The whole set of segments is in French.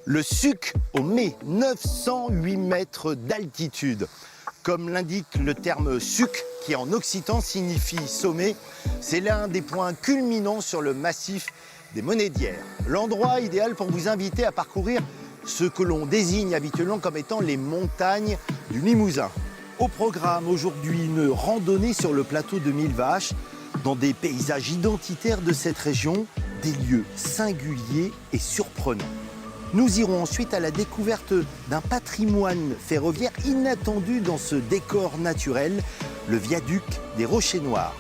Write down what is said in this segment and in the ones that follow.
Le Suc au Mets, 908 mètres d'altitude. Comme l'indique le terme Suc, qui en occitan signifie sommet, c'est l'un des points culminants sur le massif des Monédières. L'endroit idéal pour vous inviter à parcourir ce que l'on désigne habituellement comme étant les montagnes du Limousin. Au programme aujourd'hui, une randonnée sur le plateau de Mille Vaches, dans des paysages identitaires de cette région, des lieux singuliers et surprenants. Nous irons ensuite à la découverte d'un patrimoine ferroviaire inattendu dans ce décor naturel, le viaduc des Rochers Noirs.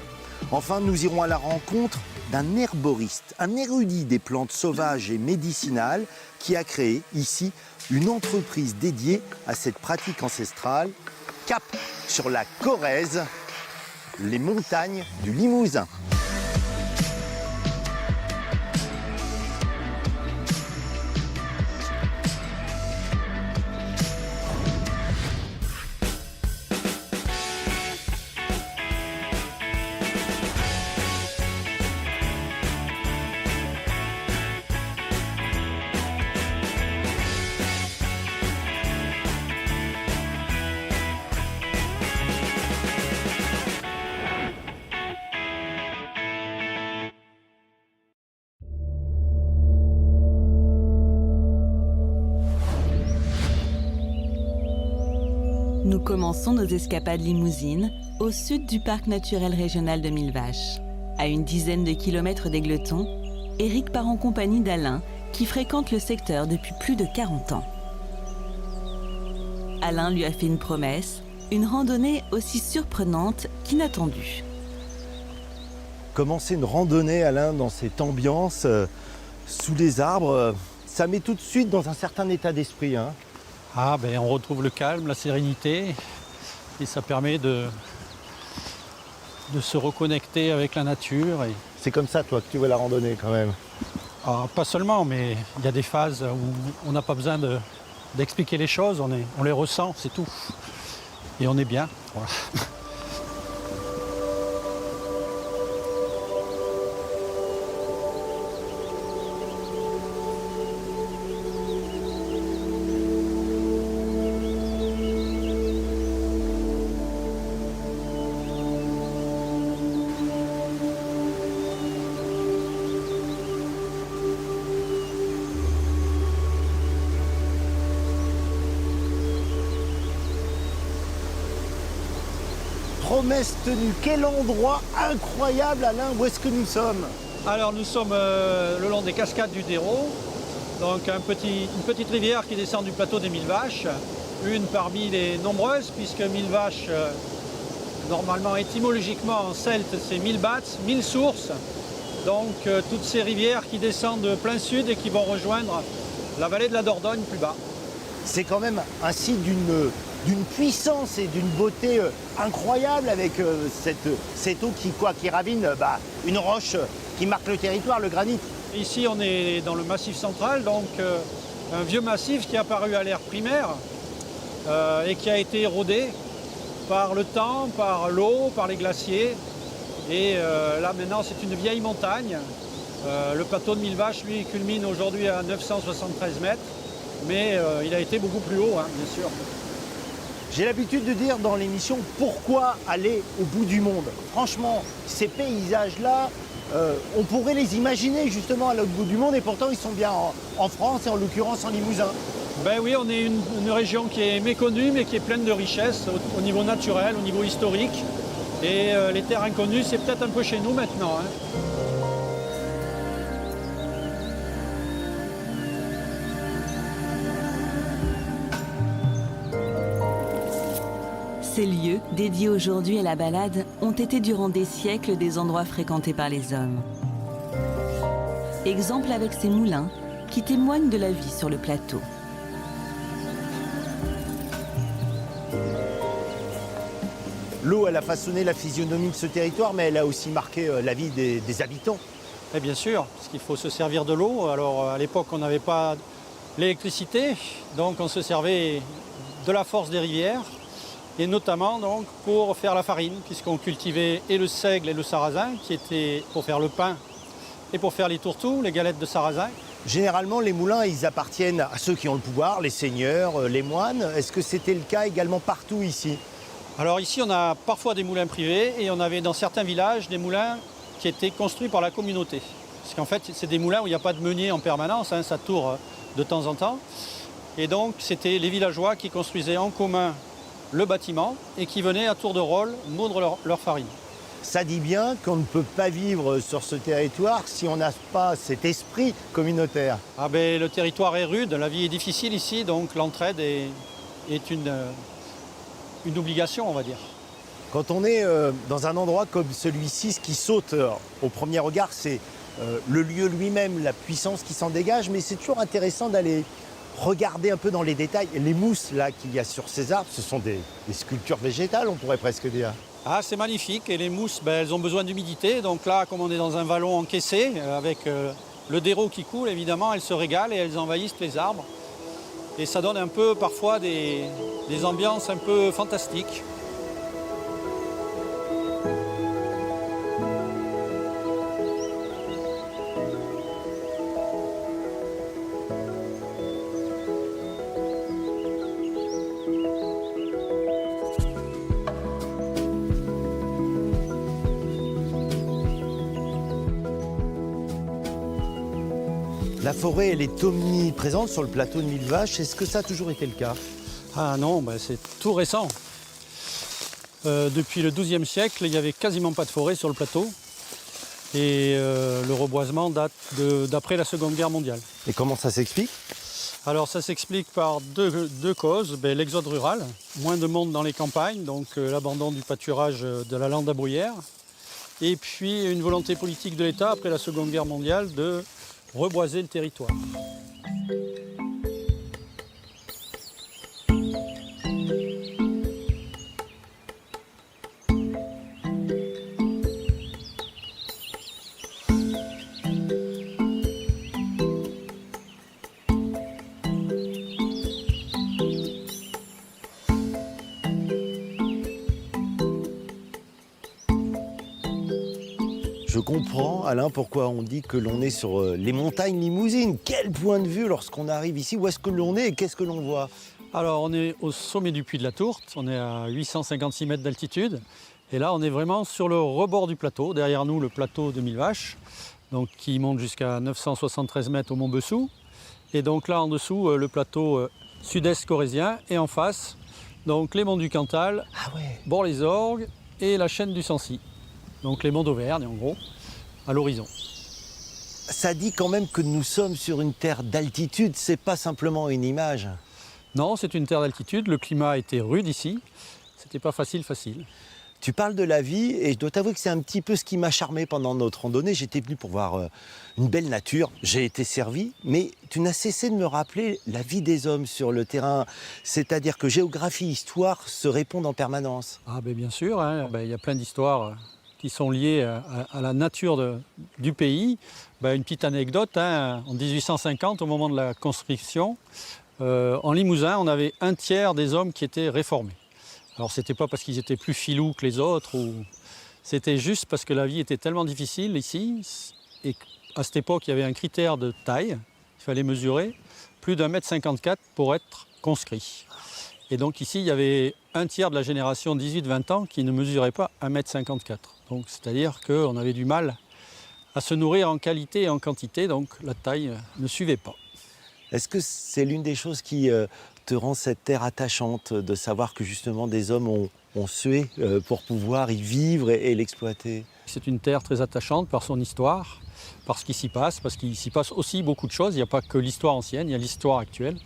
Enfin, nous irons à la rencontre d'un herboriste, un érudit des plantes sauvages et médicinales qui a créé ici une entreprise dédiée à cette pratique ancestrale. Cap sur la Corrèze, les montagnes du Limousin. Nous commençons nos escapades limousines au sud du parc naturel régional de Mille Vaches. À une dizaine de kilomètres d'Égletons, Éric part en compagnie d'Alain, qui fréquente le secteur depuis plus de 40 ans. Alain lui a fait une promesse, une randonnée aussi surprenante qu'inattendue. Commencer une randonnée, Alain, dans cette ambiance, sous les arbres, ça met tout de suite dans un certain état d'esprit, hein. Ah ben on retrouve le calme, la sérénité et ça permet de se reconnecter avec la nature. C'est comme ça, toi, que tu vois la randonnée, quand même. Ah, pas seulement, mais il y a des phases où on n'a pas besoin d'expliquer les choses, on les ressent, c'est tout. Et on est bien. Voilà. Promesse tenue, quel endroit incroyable, Alain, où est-ce que nous sommes? Alors nous sommes le long des cascades du Dérault, donc une petite rivière qui descend du plateau des Mille Vaches, une parmi les nombreuses, puisque Mille Vaches, normalement étymologiquement en celte, c'est mille baths, 1000 sources, donc toutes ces rivières qui descendent de plein sud et qui vont rejoindre la vallée de la Dordogne plus bas. C'est quand même un site d'une puissance et d'une beauté incroyable avec cette eau qui ravine une roche qui marque le territoire, le granit. Ici on est dans le massif central, donc un vieux massif qui est apparu à l'ère primaire et qui a été érodé par le temps, par l'eau, par les glaciers. Et là maintenant c'est une vieille montagne. Le plateau de Mille Vaches lui culmine aujourd'hui à 973 mètres, mais il a été beaucoup plus haut, hein, bien sûr. J'ai l'habitude de dire dans l'émission, pourquoi aller au bout du monde? Franchement, ces paysages-là, on pourrait les imaginer justement à l'autre bout du monde et pourtant ils sont bien en France et en l'occurrence en Limousin. Ben oui, on est une région qui est méconnue mais qui est pleine de richesses au niveau naturel, au niveau historique. Et les terres inconnues, c'est peut-être un peu chez nous maintenant, hein. Ces lieux, dédiés aujourd'hui à la balade, ont été durant des siècles des endroits fréquentés par les hommes. Exemple avec ces moulins qui témoignent de la vie sur le plateau. L'eau, elle a façonné la physionomie de ce territoire, mais elle a aussi marqué la vie des habitants. Et bien sûr, parce qu'il faut se servir de l'eau. Alors à l'époque, on n'avait pas l'électricité, donc on se servait de la force des rivières. Et notamment donc, pour faire la farine, puisqu'on cultivait et le seigle et le sarrasin, qui étaient pour faire le pain et pour faire les tourteaux, les galettes de sarrasin. Généralement, les moulins, ils appartiennent à ceux qui ont le pouvoir, les seigneurs, les moines. Est-ce que c'était le cas également partout ici? Alors ici, on a parfois des moulins privés et on avait dans certains villages des moulins qui étaient construits par la communauté. Parce qu'en fait, c'est des moulins où il n'y a pas de meunier en permanence, hein, ça tourne de temps en temps. Et donc, c'était les villageois qui construisaient en commun le bâtiment et qui venaient à tour de rôle moudre leur farine. Ça dit bien qu'on ne peut pas vivre sur ce territoire si on n'a pas cet esprit communautaire. Ah ben, le territoire est rude, la vie est difficile ici, donc l'entraide est une obligation, on va dire. Quand on est dans un endroit comme celui-ci, ce qui saute au premier regard, c'est le lieu lui-même, la puissance qui s'en dégage, mais c'est toujours intéressant d'aller regarder un peu dans les détails. Les mousses là qu'il y a sur ces arbres, ce sont des sculptures végétales, on pourrait presque dire. Ah, c'est magnifique, et les mousses, ben, elles ont besoin d'humidité, donc là, comme on est dans un vallon encaissé, avec le déraut qui coule, évidemment, elles se régalent et elles envahissent les arbres. Et ça donne un peu, parfois, des ambiances un peu fantastiques. La forêt, elle est omniprésente sur le plateau de Millevaches. Est-ce que ça a toujours été le cas? Ah non, ben, c'est tout récent. Depuis le XIIe siècle, il n'y avait quasiment pas de forêt sur le plateau. Et le reboisement date d'après la Seconde Guerre mondiale. Et comment ça s'explique? Alors ça s'explique par deux causes. Ben, l'exode rural, moins de monde dans les campagnes, donc l'abandon du pâturage de la lande à bruyère. Et puis une volonté politique de l'État après la Seconde Guerre mondiale de reboiser le territoire. Je comprends, Alain, pourquoi on dit que l'on est sur les montagnes limousines. Quel point de vue lorsqu'on arrive ici? Où est-ce que l'on est et qu'est-ce que l'on voit? Alors on est au sommet du Puy de la Tourte, on est à 856 mètres d'altitude. Et là on est vraiment sur le rebord du plateau, derrière nous le plateau de Millevaches, donc qui monte jusqu'à 973 mètres au Mont Bessou. Et donc là en dessous le plateau sud-est corrézien et en face donc les monts du Cantal, Bord-les-Orgues et la chaîne du Sancy. Donc les monts d'Auvergne, en gros, à l'horizon. Ça dit quand même que nous sommes sur une terre d'altitude, c'est pas simplement une image. Non, c'est une terre d'altitude, le climat était rude ici, c'était pas facile. Tu parles de la vie et je dois t'avouer que c'est un petit peu ce qui m'a charmé pendant notre randonnée. J'étais venu pour voir une belle nature, j'ai été servi, mais tu n'as cessé de me rappeler la vie des hommes sur le terrain. C'est-à-dire que géographie, histoire se répondent en permanence. Ah ben bien sûr, hein, ben, y a plein d'histoires qui sont liées à la nature du pays. Ben, une petite anecdote, hein, en 1850, au moment de la construction, en Limousin, on avait un tiers des hommes qui étaient réformés. Alors c'était pas parce qu'ils étaient plus filous que les autres, c'était juste parce que la vie était tellement difficile ici, et à cette époque il y avait un critère de taille, il fallait mesurer plus d'1,54 m pour être conscrit. Et donc ici il y avait un tiers de la génération 18-20 ans qui ne mesurait pas 1,54 m. Donc c'est-à-dire qu'on avait du mal à se nourrir en qualité et en quantité, donc la taille ne suivait pas. Est-ce que c'est l'une des choses qui te rend cette terre attachante, de savoir que justement des hommes ont sué pour pouvoir y vivre et l'exploiter? C'est une terre très attachante par son histoire, par ce qui s'y passe, parce qu'il s'y passe aussi beaucoup de choses. Il n'y a pas que l'histoire ancienne, il y a l'histoire actuelle.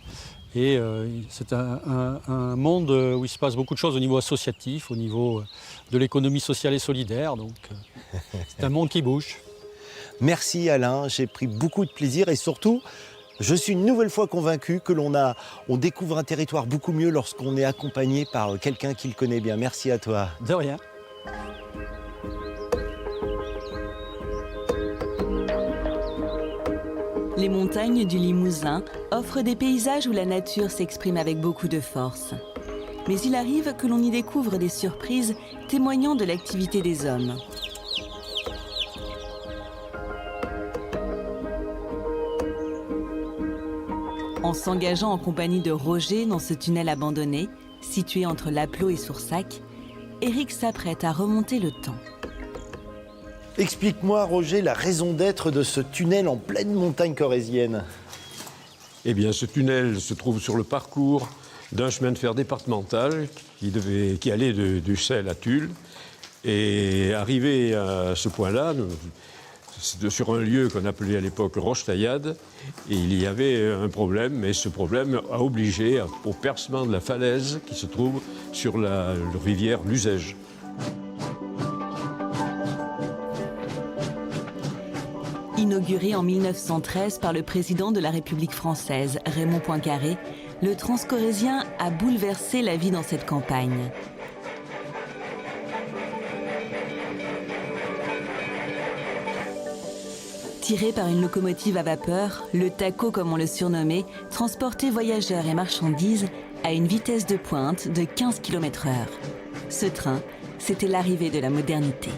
Et c'est un monde où il se passe beaucoup de choses au niveau associatif, au niveau de l'économie sociale et solidaire. Donc c'est un monde qui bouge. Merci Alain, j'ai pris beaucoup de plaisir et surtout, je suis une nouvelle fois convaincu que on découvre un territoire beaucoup mieux lorsqu'on est accompagné par quelqu'un qui le connaît bien. Merci à toi. De rien. Les montagnes du Limousin offrent des paysages où la nature s'exprime avec beaucoup de force. Mais il arrive que l'on y découvre des surprises témoignant de l'activité des hommes. En s'engageant en compagnie de Roger dans ce tunnel abandonné, situé entre Lapleau et Soursac, Éric s'apprête à remonter le temps. Explique-moi, Roger, la raison d'être de ce tunnel en pleine montagne corrézienne. Eh bien, ce tunnel se trouve sur le parcours d'un chemin de fer départemental qui allait du Celle à Tulle. Et arrivé à ce point-là, sur un lieu qu'on appelait à l'époque Roche-Taillade, il y avait un problème, et ce problème a obligé au percement de la falaise qui se trouve sur la rivière Luzège. Inauguré en 1913 par le président de la République française, Raymond Poincaré, le transcorrézien a bouleversé la vie dans cette campagne. Tiré par une locomotive à vapeur, le TACO comme on le surnommait, transportait voyageurs et marchandises à une vitesse de pointe de 15 km/h. Ce train, c'était l'arrivée de la modernité.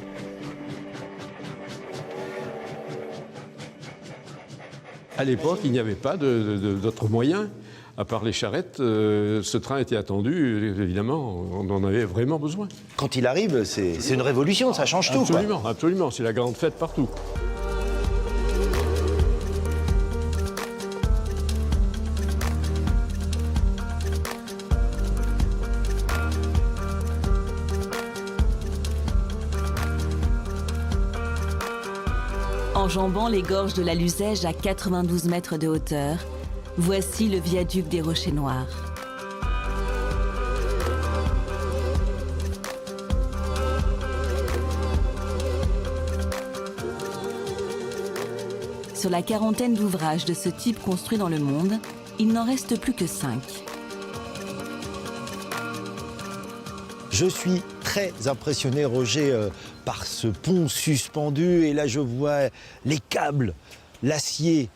À l'époque, il n'y avait pas d'autres moyens. À part les charrettes, ce train était attendu, évidemment, on en avait vraiment besoin. Quand il arrive, c'est une révolution, ça change tout. Absolument, absolument, c'est la grande fête partout. Enjambant les gorges de la Luzège à 92 mètres de hauteur, voici le viaduc des Rochers Noirs. Sur la quarantaine d'ouvrages de ce type construits dans le monde, il n'en reste plus que 5. Je suis très impressionné, Roger, par ce pont suspendu. Et là, je vois les câbles, l'acier